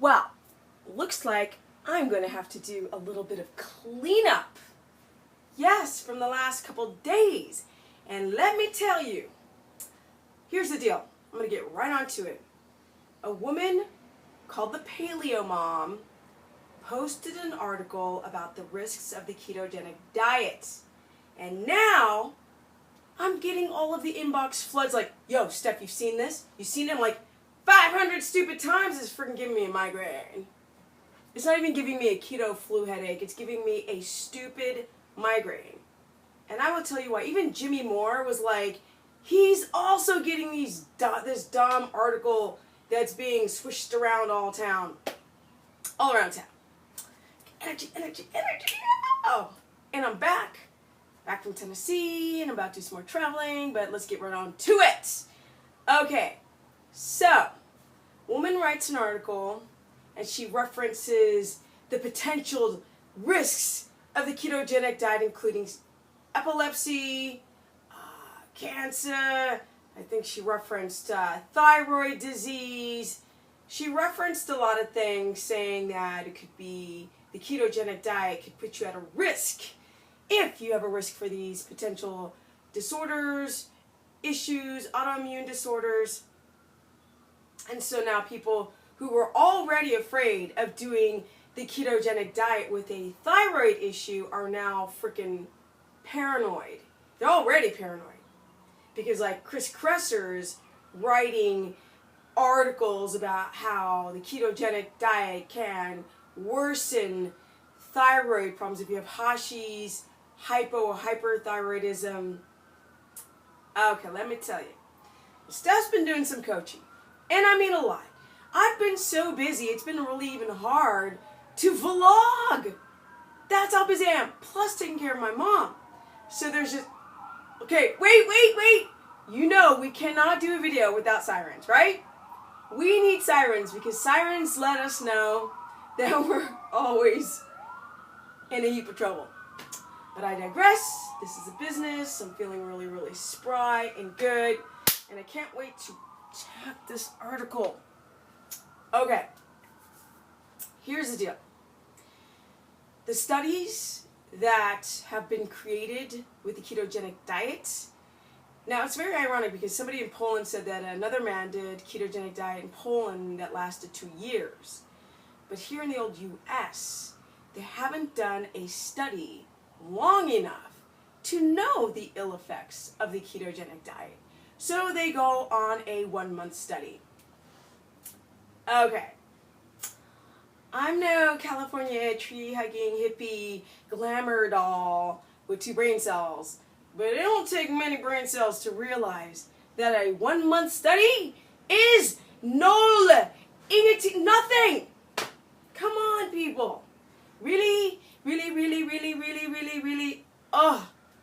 Well, looks like I'm going to have to do a little bit of cleanup. Yes, from the last couple days. And let me tell you, here's the deal. I'm going to get right onto it. A woman called the Paleo Mom posted an article about the risks of the ketogenic diet. And now I'm getting all of the inbox floods like, yo, Steph, you've seen this? You've seen it like 500 stupid times. It's freaking giving me a migraine. It's not even giving me a keto flu headache. It's giving me a stupid migraine. And I will tell you why. Even Jimmy Moore was like, he's also getting this dumb article that's being swished around all around town. Energy, energy, energy. Oh, and I'm back from Tennessee, and I'm about to do some more traveling, but let's get right on to it. Okay, so, woman writes an article, and she references the potential risks of the ketogenic diet, including epilepsy, cancer. I think she referenced thyroid disease. She referenced a lot of things, saying that it could be the ketogenic diet could put you at a risk if you have a risk for these potential disorders, issues, autoimmune disorders. And so now people who were already afraid of doing the ketogenic diet with a thyroid issue are now freaking paranoid. They're already paranoid. Because like Chris Kresser's writing articles about how the ketogenic diet can worsen thyroid problems if you have Hashimoto's, hypo or hyperthyroidism. Okay, let me tell you. Steph's been doing some coaching. And I mean a lot. I've been so busy, it's been really even hard to vlog. That's how busy I am. Plus taking care of my mom. So there's just... Okay, wait. You know we cannot do a video without sirens, right? We need sirens because sirens let us know that we're always in a heap of trouble. But I digress. This is a business. I'm feeling really, really spry and good. And I can't wait to check this article. Okay. Here's the deal. The studies that have been created with the ketogenic diet. Now, it's very ironic because somebody in Poland said that another man did ketogenic diet in Poland that lasted 2 years. But here in the old US, they haven't done a study long enough to know the ill effects of the ketogenic diet. So they go on a 1-month study. Okay. I'm no California tree-hugging hippie glamour doll with 2 brain cells, but it don't take many brain cells to realize that a 1-month study is null, nothing. Come on, people. Really,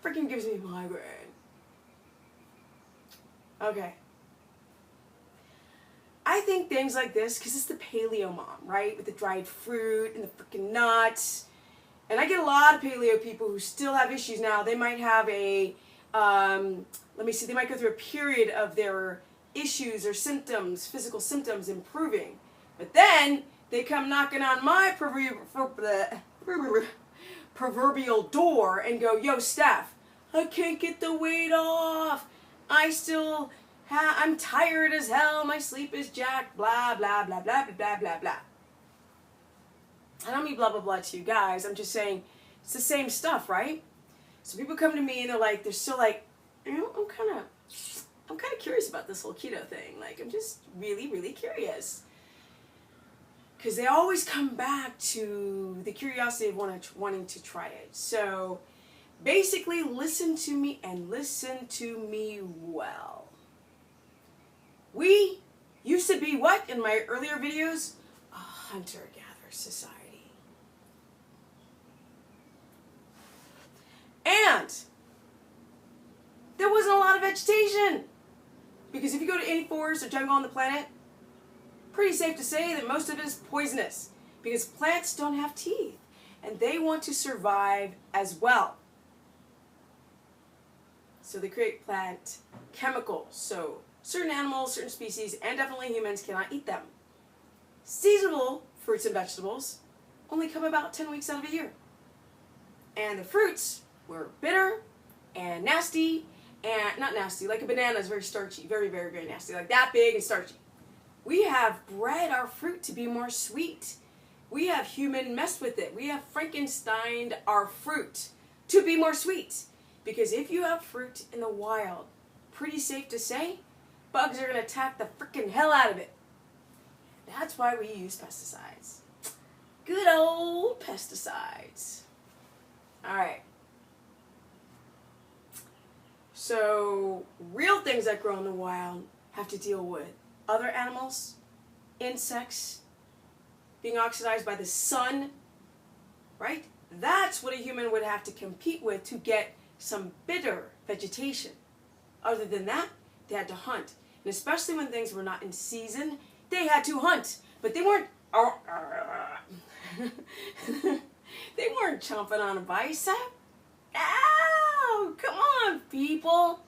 freaking gives me migraine. Okay. I think things like this, because it's the Paleo Mom, right? With the dried fruit and the freaking nuts. And I get a lot of paleo people who still have issues now. They might have a, they might go through a period of their issues or symptoms, physical symptoms improving. But then they come knocking on my proverbial door and go, yo, Steph, I can't get the weight off. I'm tired as hell. My sleep is jacked. Blah, blah, blah, blah, blah, blah, blah. I don't mean blah, blah, blah to you guys. I'm just saying it's the same stuff, right? So people come to me and they're still like, you know, I'm kind of curious about this whole keto thing. Like, I'm just really, really curious. Because they always come back to the curiosity of wanting to try it. So basically, listen to me and listen to me well. We used to be what in my earlier videos? A hunter-gatherer society. And there wasn't a lot of vegetation. Because if you go to any forest or jungle on the planet, pretty safe to say that most of it is poisonous. Because plants don't have teeth. And they want to survive as well. So they create plant chemicals. So certain animals, certain species, and definitely humans cannot eat them. Seasonal fruits and vegetables only come about 10 weeks out of a year. And the fruits were bitter and nasty, and not nasty, like a banana is very starchy, very, very, very nasty, like that big and starchy. We have bred our fruit to be more sweet. We have human messed with it. We have Frankensteined our fruit to be more sweet. Because if you have fruit in the wild, pretty safe to say, bugs are going to attack the freaking hell out of it. That's why we use pesticides. Good old pesticides. All right. So, real things that grow in the wild have to deal with other animals, insects, being oxidized by the sun, right? That's what a human would have to compete with to get some bitter vegetation. Other than that, they had to hunt. And especially when things were not in season, they had to hunt. But they weren't they weren't chomping on a bicep. Ow! Come on, people.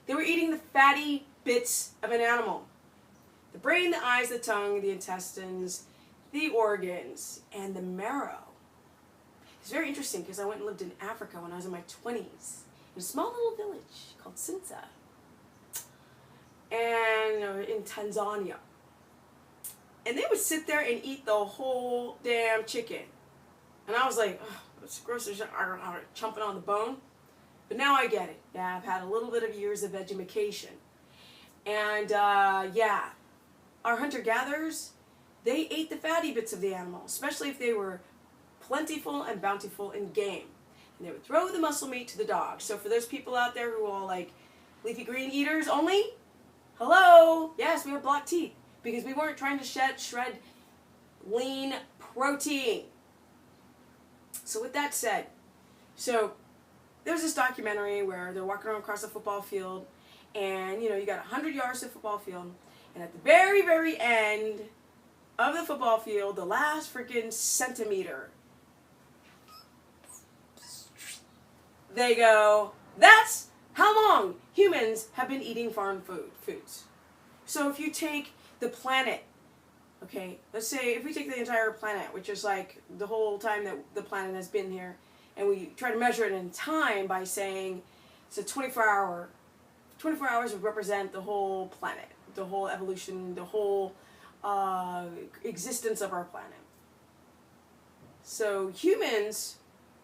They were eating the fatty bits of an animal. The brain, the eyes, the tongue, the intestines, the organs, and the marrow. It's very interesting because I went and lived in Africa when I was in my 20s, in a small little village called Sinza, and in Tanzania. And they would sit there and eat the whole damn chicken. And I was like, oh, it's gross, chomping on the bone. But now I get it. Yeah, I've had a little bit of years of edumacation. And yeah, our hunter-gatherers, they ate the fatty bits of the animal, especially if they were plentiful and bountiful in game. And they would throw the muscle meat to the dogs. So for those people out there who are like leafy green eaters only, hello, yes, we have blocked teeth because we weren't trying to shred lean protein. So with that said, so there's this documentary where they're walking around across a football field, and you got 100 yards to the football field, and at the very, very end of the football field, the last freaking centimeter, they go, that's how long humans have been eating foreign foods. So if you take the planet, okay, let's say if we take the entire planet, which is like the whole time that the planet has been here, and we try to measure it in time by saying it's a 24 hours would represent the whole planet, the whole evolution, the whole existence of our planet. So humans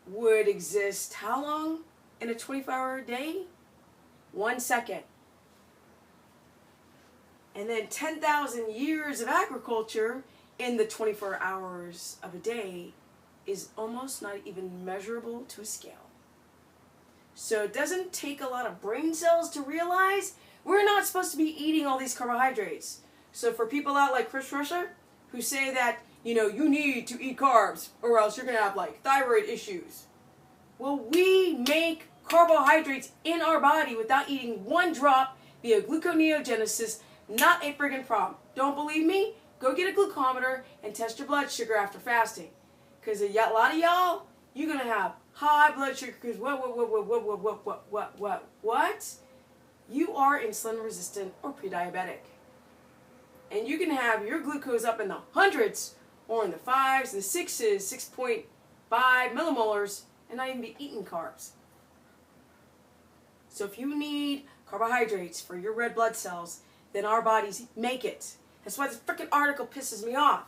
would exist how long in a 24-hour day? 1 second. And then 10,000 years of agriculture in the 24 hours of a day is almost not even measurable to a scale. So it doesn't take a lot of brain cells to realize we're not supposed to be eating all these carbohydrates. So for people out like Chris Rusher who say that, you need to eat carbs or else you're going to have like thyroid issues. Well, we make carbohydrates in our body without eating one drop via gluconeogenesis. Not a friggin' problem. Don't believe me? Go get a glucometer and test your blood sugar after fasting. Because a lot of y'all, you're going to have high blood sugar because what? You are insulin resistant or pre-diabetic. And you can have your glucose up in the hundreds or in the 5s, the 6s, 6.5 millimolars, and not even be eating carbs. So if you need carbohydrates for your red blood cells, then our bodies make it. That's why this freaking article pisses me off.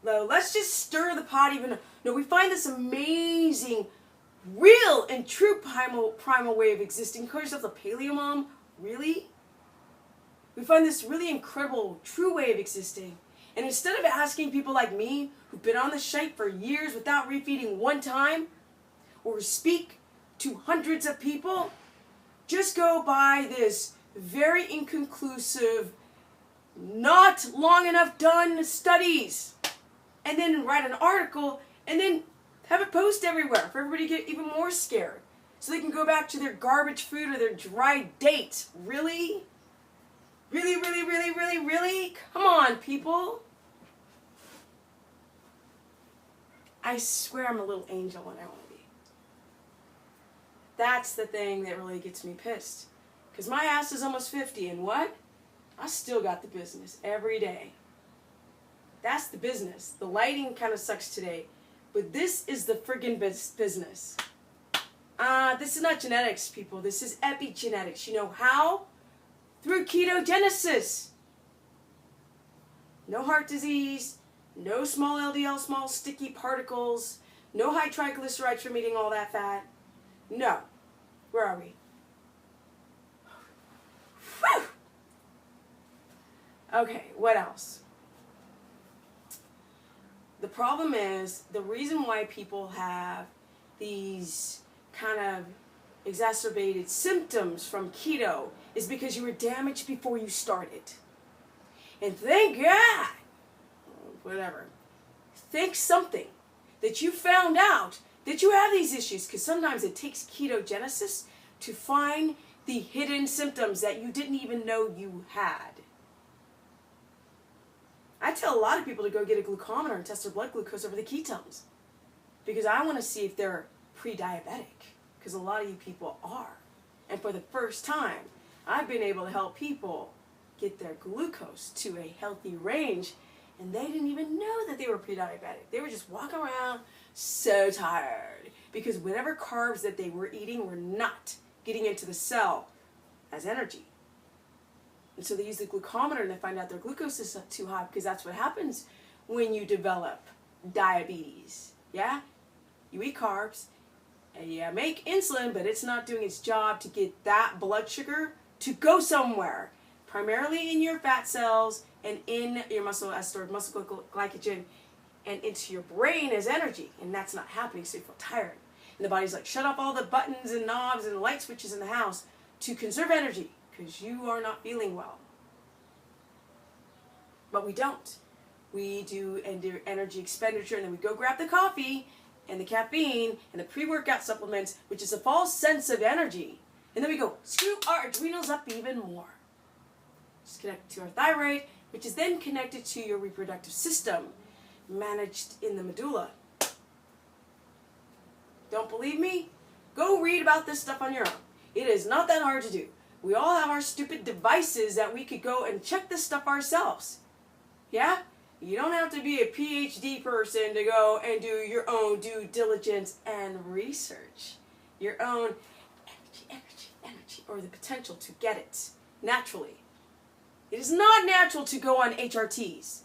So let's just stir the pot even. No, we find this amazing, real and true primal way of existing. Call yourself the paleo mom? Really? We find this really incredible, true way of existing. And instead of asking people like me, who've been on the shite for years without refeeding one time, or speak to hundreds of people, just go by this very inconclusive, not long enough done studies, and then write an article, and then have it post everywhere for everybody to get even more scared, so they can go back to their garbage food or their dry dates. Really? Really, really, really, really, really? Come on, people. I swear I'm a little angel when I want to be. That's the thing that really gets me pissed. Because my ass is almost 50, and what? I still got the business every day. That's the business. The lighting kind of sucks today, but this is the friggin' business. This is not genetics, people. This is epigenetics. You know how? Through ketogenesis. No heart disease, no small LDL, small sticky particles, no high triglycerides from eating all that fat. No. Where are we? Whew! Okay, what else? The problem is, the reason why people have these kind of exacerbated symptoms from keto is because you were damaged before you started. And thank God, whatever, think something that you found out that you have these issues, because sometimes it takes ketogenesis to find the hidden symptoms that you didn't even know you had. I tell a lot of people to go get a glucometer and test their blood glucose over the ketones, because I want to see if they're pre-diabetic, because a lot of you people are. And for the first time, I've been able to help people get their glucose to a healthy range, and they didn't even know that they were pre-diabetic. They were just walking around so tired because whatever carbs that they were eating were not getting into the cell as energy. And so they use the glucometer and they find out their glucose is too high, because that's what happens when you develop diabetes. Yeah? You eat carbs and you make insulin, but it's not doing its job to get that blood sugar to go somewhere, primarily in your fat cells and in your muscle as stored muscle glycogen and into your brain as energy. And that's not happening, so you feel tired. And the body's like, shut off all the buttons and knobs and light switches in the house to conserve energy, because you are not feeling well. But we don't. We do energy expenditure, and then we go grab the coffee and the caffeine and the pre-workout supplements, which is a false sense of energy. And then we go screw our adrenals up even more. It's connected to our thyroid, which is then connected to your reproductive system, managed in the medulla. Don't believe me? Go read about this stuff on your own. It is not that hard to do. We all have our stupid devices that we could go and check this stuff ourselves. Yeah? You don't have to be a PhD person to go and do your own due diligence and research. Your own energy, or the potential to get it naturally. It is not natural to go on HRTs.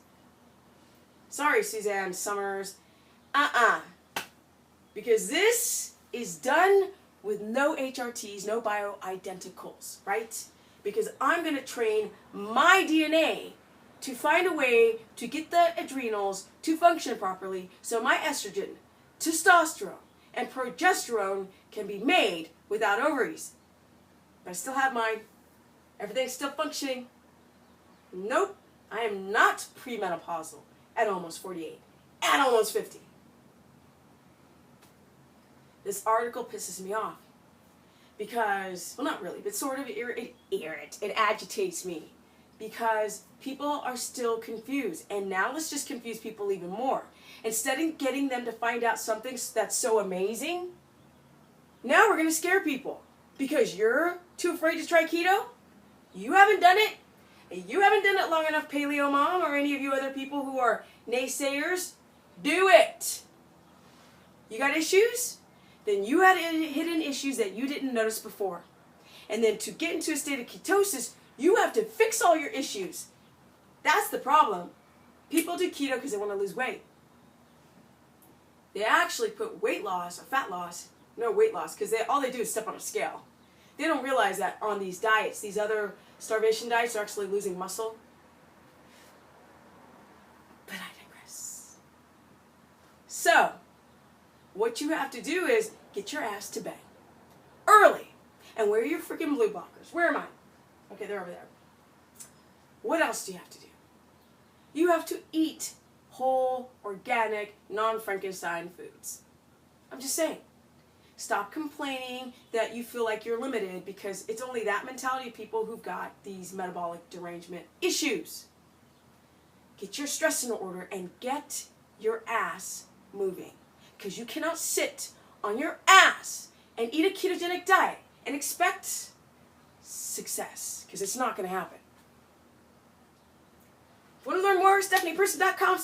Sorry, Suzanne Summers. Because this is done with no HRTs, no bioidenticals, right? Because I'm going to train my DNA to find a way to get the adrenals to function properly, so my estrogen, testosterone, and progesterone can be made without ovaries. But I still have mine. Everything's still functioning. Nope, I am not premenopausal at almost 48, at almost 50. This article pisses me off because, well, not really, but sort of it agitates me, because people are still confused. And now let's just confuse people even more. Instead of getting them to find out something that's so amazing, now we're going to scare people because you're too afraid to try keto. You haven't done it. You haven't done it long enough, Paleo Mom, or any of you other people who are naysayers. Do it. You got issues? Then you had hidden issues that you didn't notice before. And then to get into a state of ketosis, you have to fix all your issues. That's the problem. People do keto because they want to lose weight. They actually put weight loss or fat loss, no weight loss, because all they do is step on a scale. They don't realize that on these diets, these other starvation diets, are actually losing muscle. But I digress. So, what you have to do is get your ass to bed early and wear your freaking blue blockers. Where am I? Okay, they're over there. What else do you have to do? You have to eat whole, organic, non-Frankenstein foods. I'm just saying. Stop complaining that you feel like you're limited, because it's only that mentality of people who've got these metabolic derangement issues. Get your stress in order and get your ass moving. Because you cannot sit on your ass and eat a ketogenic diet and expect success, because it's not going to happen. Want to learn more? StephaniePerson.com.